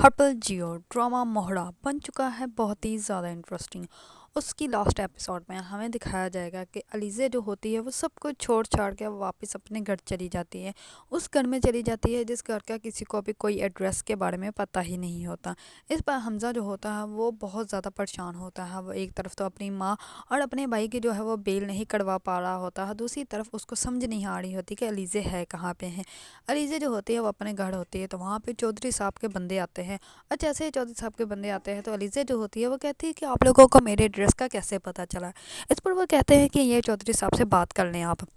हर्पल जियो drama मोहरा बन चुका है बहुत ही ज़्यादा इंटरेस्टिंग। उसकी लास्ट एपिसोड में हमें दिखाया जाएगा कि अलीज़े जो होती है वो सब कुछ छोड़ छाड़ के वापस अपने घर चली जाती है। उस घर में चली जाती है जिस घर का किसी को भी कोई एड्रेस के बारे में पता ही नहीं होता। इस पर हमज़ा जो होता है वो बहुत ज़्यादा परेशान होता है। वो एक तरफ तो अपनी माँ और अपने भाई की जो है वो बेल नहीं कटवा पा रहा होता है, दूसरी तरफ उसको समझ नहीं आ रही होती कि अलीज़े है कहाँ पे है। अलीज़े जो होती है वो अपने घर होती है तो वहाँ पे चौधरी साहब के बंदे आते हैं। और जैसे ही चौधरी साहब के बंदे आते हैं तो अलीज़ा जो होती है वो कहती है कि आप लोगों को मेरे एड्रेस का कैसे पता चला। इस पर वो कहते हैं कि ये चौधरी साहब से बात कर लें आप।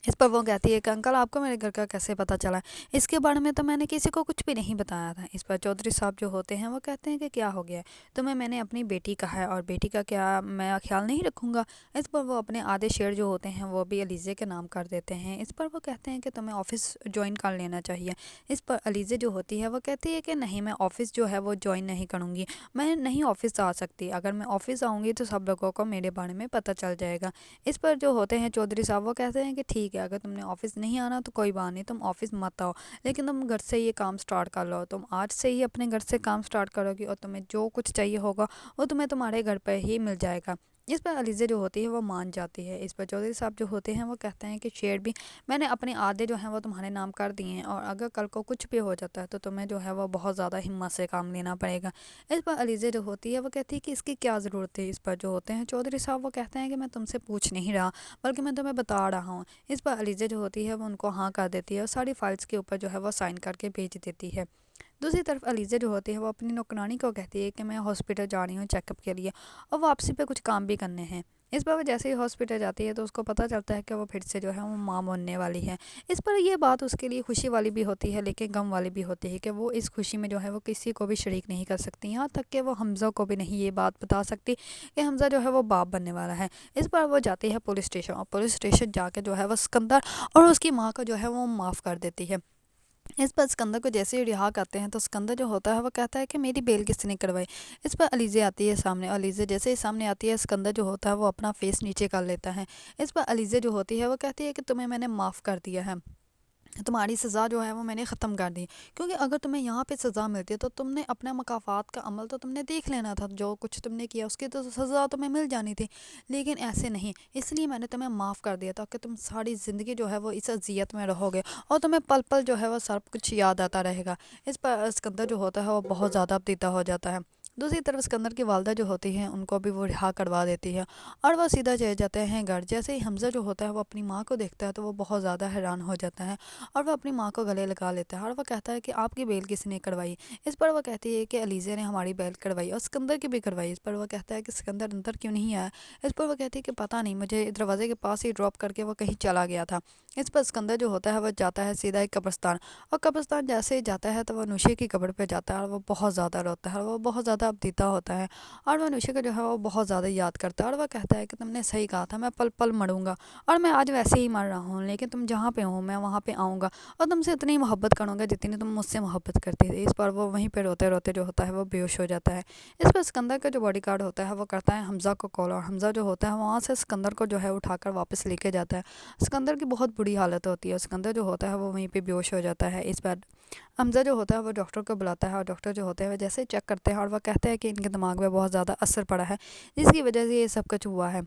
इस पर वो कहती है कि अंकल आपको मेरे घर का कैसे पता चला, इसके बारे में तो मैंने किसी को कुछ भी नहीं बताया था। इस पर चौधरी साहब जो होते हैं वो कहते हैं कि क्या हो गया, तुम्हें मैंने अपनी बेटी कहा है और बेटी का क्या मैं ख्याल नहीं रखूँगा। इस पर वो अपने आधे शेयर जो होते हैं वो भी अलीज़े के नाम कर देते हैं। इस पर वो कहते हैं कि तुम्हें ऑफिस ज्वाइन कर लेना चाहिए। इस पर अलीज़े जो होती है वो कहती है कि नहीं, मैं ऑफिस जो है वो ज्वाइन नहीं करूँगी, मैं नहीं ऑफिस आ सकती। अगर मैं ऑफिस आऊँगी तो सब लोगों को मेरे बारे में पता चल जाएगा। इस पर जो होते हैं चौधरी साहब वो कहते हैं कि ठीक है, अगर तुमने ऑफिस नहीं आना तो कोई बात नहीं, तुम ऑफिस मत आओ, लेकिन तुम घर से ये काम स्टार्ट कर लो। तुम आज से ही अपने घर से काम स्टार्ट करोगी और तुम्हें जो कुछ चाहिए होगा वो तुम्हें तुम्हारे घर पर ही मिल जाएगा। इस पर अलीज़ा जो होती है वो मान जाती है। इस पर चौधरी साहब जो होते हैं वो कहते हैं कि शेर भी मैंने अपने आधे जो हैं वो तुम्हारे नाम कर दिए हैं और अगर कल को कुछ भी हो जाता है तो तुम्हें जो है वो बहुत ज़्यादा हिम्मत से काम लेना पड़ेगा। इस पर अलीज़ा जो होती है वो कहती है कि इसकी क्या ज़रूरत है। इस पर जो होते हैं चौधरी साहब वो कहते हैं कि मैं तुमसे पूछ नहीं रहा, बल्कि मैं तुम्हें बता रहा हूँ। इस पर अलीज़ा जो होती है वो उनको हाँ कर देती है और सारी फाइल्स के ऊपर जो है वो साइन करके भेज देती है। दूसरी तरफ अलीज़ा जो होती है वो अपनी नौकरानी को कहती है कि मैं हॉस्पिटल जा रही हूँ चेकअप के लिए और वापसी पे कुछ काम भी करने हैं। इस पर वो जैसे ही हॉस्पिटल जाती है तो उसको पता चलता है कि वो फिर से जो है वो माँ बनने वाली है। इस पर ये बात उसके लिए खुशी वाली भी होती है लेकिन गम वाली भी होती है कि वो इस खुशी में जो है वो किसी को भी शरीक नहीं कर सकती, यहाँ तक कि वो हमज़ा को भी नहीं ये बात बता सकती कि हमज़ा जो है वो बाप बनने वाला है। इस पर वो जाती है पुलिस स्टेशन और पुलिस स्टेशन जाके जो है वो सिकंदर और उसकी माँ को जो है वो माफ़ कर देती है। इस पर सिकंदर को जैसे ही रिहा करते हैं तो सिकंदर जो होता है वो कहता है कि मेरी बेल किसने करवाई। इस पर अलीज़ा आती है सामने, अलीज़ा जैसे ही सामने आती है सिकंदर जो होता है वो अपना फेस नीचे कर लेता है। इस पर अलीज़ा जो होती है वो कहती है कि तुम्हें मैंने माफ़ कर दिया है, तुम्हारी सज़ा जो है वो मैंने ख़त्म कर दी, क्योंकि अगर तुम्हें यहाँ पे सज़ा मिलती है तो तुमने अपना मकाफ़ात का अमल तो तुमने देख लेना था, जो कुछ तुमने किया उसकी तो सज़ा तुम्हें मिल जानी थी। लेकिन ऐसे नहीं, इसलिए मैंने तुम्हें माफ़ कर दिया ताकि तुम सारी ज़िंदगी जो है वो इस अजियत में रहोगे और तुम्हें पल पल जो है वो सब कुछ याद आता रहेगा। इस पर सिकंदर जो होता है वो बहुत ज़्यादा अपदीदा हो जाता है। दूसरी तरफ सिकंदर की वालदा जो होती है उनको भी वो रिहा करवा देती है और वह सीधा चले जाते हैं घर। जैसे ही हमज़ा जो होता है वो अपनी माँ को देखता है तो वो बहुत ज़्यादा हैरान हो जाता है और वह अपनी माँ को गले लगा लेता है और वह कहता है कि आपकी बेल किसने करवाई। इस पर वह कहती है कि अलीज़ा ने हमारी बेल करवाई और सिकंदर की भी करवाई। इस पर वह कहता है कि सिकंदर अंदर क्यों नहीं आया। इस पर वह कहती है कि पता नहीं, मुझे दरवाजे के पास ही ड्रॉप करके वो कहीं चला गया था। इस पर सिकंदर जो होता है वह जाता है सीधा एक कब्रिस्तान और कब्रिस्तान जैसे ही जाता है तो वह नूशे की कब्र पर जाता है और वो बहुत ज़्यादा रोता है और वो बहुत ज़्यादा अपदीदा होता है और वह नूशे को जो है वो बहुत ज़्यादा याद करता है और वह कहता है कि तुमने सही कहा था, मैं पल पल मरूंगा और मैं आज वैसे ही मर रहा हूँ, लेकिन तुम जहाँ पे हो मैं वहाँ पे आऊँगा और तुमसे इतनी मोहब्बत करूँगा जितनी तुम मुझसे मोहब्बत करती थी। इस पर वो वहीं पे रोते रोते जो होता है वो बेहोश हो जाता है। इस पर सिकंदर का जो बॉडीगार्ड होता है वो करता है हमज़ा को कॉल और हमज़ा जो होता है वहाँ से सिकंदर को जो है उठाकर वापस लेके जाता है। सिकंदर की बहुत बुरी हालत होती है, सिकंदर जो होता है वो वहीं पे बेहोश हो जाता है। इस पर हमज़ा जो होता है वो डॉक्टर को बुलाता है और डॉक्टर जो होते हैं वो जैसे ही चेक करते हैं और वह कहते हैं कि इनके दिमाग में बहुत ज़्यादा असर पड़ा है जिसकी वजह से ये सब कुछ हुआ है।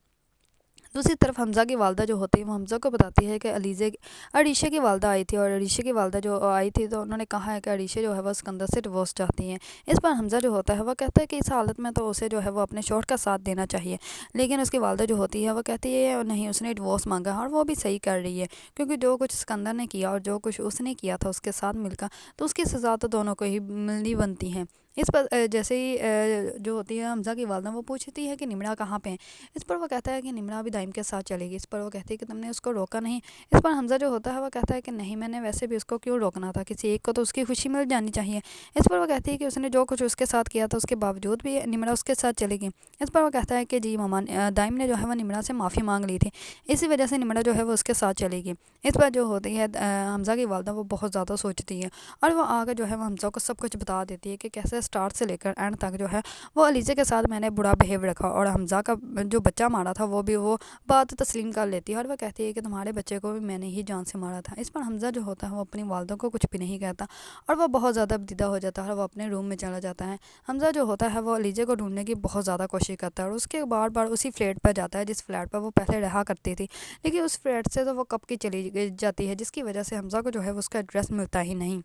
दूसरी तरफ हमज़ा की वालदा जो होती है वो हमज़ा को बताती है कि अरीशा की वालदा आई थी और अरीशा की वालदा जो आई थी तो उन्होंने कहा है कि अरीशा जो है वो सिकंदर से डिवोर्स चाहती हैं। इस पर हमज़ा जो होता है वो कहता है कि इस हालत में तो उसे जो है वो अपने शौहर का साथ देना चाहिए, लेकिन उसकी वालदा जो होती है वो कहती है नहीं, उसने डिवोर्स मांगा है और वो भी सही कर रही है, क्योंकि जो कुछ सिकंदर ने किया और जो कुछ उसने किया था उसके साथ मिलकर तो उसकी सज़ा तो दोनों को ही मिलनी बनती है। इस पर जैसे ही जो होती है हमज़ा की वालदा वो पूछती है कि निमरा कहाँ पे है। इस पर वो कहता है कि निमरा भी दाइम के साथ चलेगी। इस पर वो कहती है कि तुमने उसको रोका नहीं। इस पर हमज़ा जो होता है वो कहता है कि नहीं, मैंने वैसे भी उसको क्यों रोकना था, किसी एक को तो उसकी खुशी मिल जानी चाहिए। इस पर वो कहती है कि उसने जो कुछ उसके साथ किया था उसके बावजूद भी निमरा उसके साथ चलेगी। इस पर वो कहता है कि जी मामा, दाइम ने जो है वो निमरा से माफ़ी मांग ली थी, इसी वजह से निमरा जो है वो उसके साथ चलेगी। इस पर जो होती है हमज़ा की वालदा वो बहुत ज़्यादा सोचती है और वो आकर जो है वो हमज़ा को सब कुछ बता देती है कि कैसे स्टार्ट से लेकर एंड तक जो है वो अलीज़ा के साथ मैंने बुरा बिहेव रखा और हमज़ा का जो बच्चा मारा था वो भी वो بات تسلیم کر لیتی ہے اور وہ کہتی ہے کہ تمہارے بچے کو بھی میں نے ہی جان سے مارا تھا۔ اس پر حمزہ جو ہوتا ہے وہ اپنی والدہ کو کچھ بھی نہیں کہتا اور وہ بہت زیادہ بدیدہ ہو جاتا ہے اور وہ اپنے روم میں چلا جاتا ہے۔ حمزہ جو ہوتا ہے وہ علیزہ کو ڈھونڈنے کی بہت زیادہ کوشش کرتا ہے اور اس کے بار بار اسی فلیٹ پر جاتا ہے جس فلیٹ پر وہ پہلے رہا کرتی تھی، لیکن اس فلیٹ سے تو وہ کب کی چلی جاتی ہے، جس کی وجہ سے حمزہ کو جو ہے اس کا ایڈریس ملتا ہی نہیں۔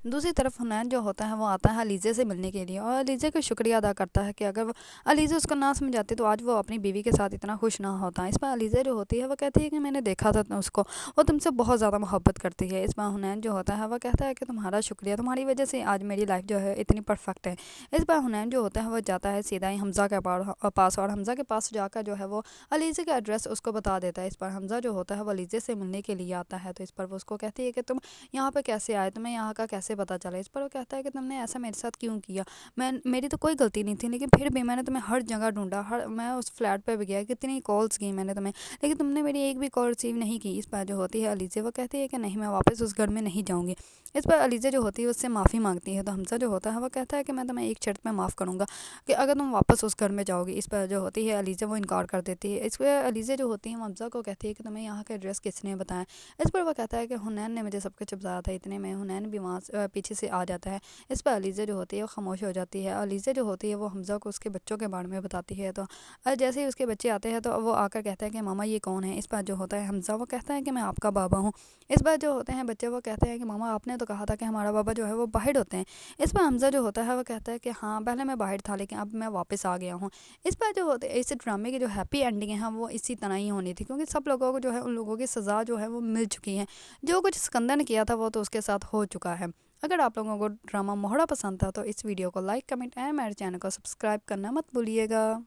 دوسری طرف حنین جو ہوتا ہے وہ آتا ہے علیزہ سے ملنے کے لیے اور علیزہ کا شکریہ ادا کرتا ہے کہ اگر علیزہ اس کو نہ سمجھاتی تو آج وہ اپنی بیوی کے ساتھ اتنا خوش نہ ہوتا۔ اس پر علیزہ جو ہوتی ہے وہ کہتی ہے کہ میں نے دیکھا تھا اس کو، وہ تم سے بہت زیادہ محبت کرتی ہے۔ اس پر حنین جو ہوتا ہے وہ کہتا ہے کہ تمہارا شکریہ، تمہاری وجہ سے آج میری لائف جو ہے اتنی پرفیکٹ ہے۔ اس پر حنین جو ہوتا ہے وہ جاتا ہے سیدھا ہی حمزہ کے پاس اور حمزہ کے پاس جا کر جو ہے وہ علیزہ کا ایڈریس اس کو بتا دیتا ہے۔ اس پر حمزہ جو ہوتا ہے وہ علیزہ سے ملنے کے لیے آتا ہے، تو اس پر وہ اس کو کہتی ہے کہ تم یہاں پہ کیسے آئے، تمہیں یہاں کا کیسے پتہ چلا۔ اس پر وہ کہتا ہے کہ تم نے ایسا میرے ساتھ کیوں کیا، میری تو کوئی غلطی نہیں تھی، لیکن پھر بھی میں نے تمہیں ہر جگہ ڈھونڈا، میں اس فلیٹ پہ بھی گیا، کتنی کالس کی میں نے تمہیں، لیکن تم نے میری ایک بھی کال ریسیو نہیں کی۔ اس پر جو ہوتی ہے علیزہ وہ کہتی ہے کہ نہیں، میں واپس اس گھر میں نہیں جاؤں گی۔ اس پر علیزہ جو ہوتی ہے اس سے معافی مانگتی ہے، تو حمزہ جو ہوتا ہے وہ کہتا ہے کہ میں تمہیں ایک شرط میں معاف کروں گا کہ اگر تم واپس اس گھر میں جاؤ گی۔ اس پر جو ہوتی ہے علیزہ وہ انکار کر دیتی ہے۔ اس پر علیزہ جو ہوتی ہے وہ حمزہ کو کہتی ہے کہ تمہیں یہاں کا ایڈریس کس نے بتایا۔ اس پر وہ کہتا ہے کہ حنین نے مجھے سب کچھ بتایا تھا، اتنے میں حنین بھی وہاں پیچھے سے آ جاتا ہے۔ اس پر علیزہ جو ہوتی ہے وہ خاموش ہو جاتی ہے۔ علیزہ جو ہوتی ہے وہ حمزہ کو اس کے بچوں کے بارے میں بتاتی ہے، تو جیسے ہی اس کے بچے آتے ہیں تو وہ آ کر کہتا ہے کہ ماما یہ کون ہے۔ اس پر جو ہوتا ہے حمزہ وہ کہتا ہے کہ میں آپ کا بابا ہوں۔ اس پر جو ہوتے ہیں بچے وہ کہتے ہیں کہ ماما آپ نے تو کہا تھا کہ ہمارا بابا جو ہے وہ باہر ہوتے ہیں۔ اس پر حمزہ جو ہوتا ہے وہ کہتا ہے کہ ہاں پہلے میں باہر تھا لیکن اب میں واپس آ گیا ہوں۔ اس پر جو ہوتے اس ڈرامے کی جو ہیپی اینڈنگ ہے وہ اسی طرح ہی ہونی تھی، کیونکہ سب لوگوں کو جو ہے ان لوگوں کی سزا جو ہے وہ مل چکی ہے۔ جو کچھ سکندر نے کیا تھا وہ تو اس کے ساتھ ہو چکا ہے۔ اگر آپ لوگوں کو ڈرامہ موہڑا پسند تھا تو اس ویڈیو کو لائک، کمنٹ اینڈ میرے چینل کو سبسکرائب کرنا مت بھولیے گا۔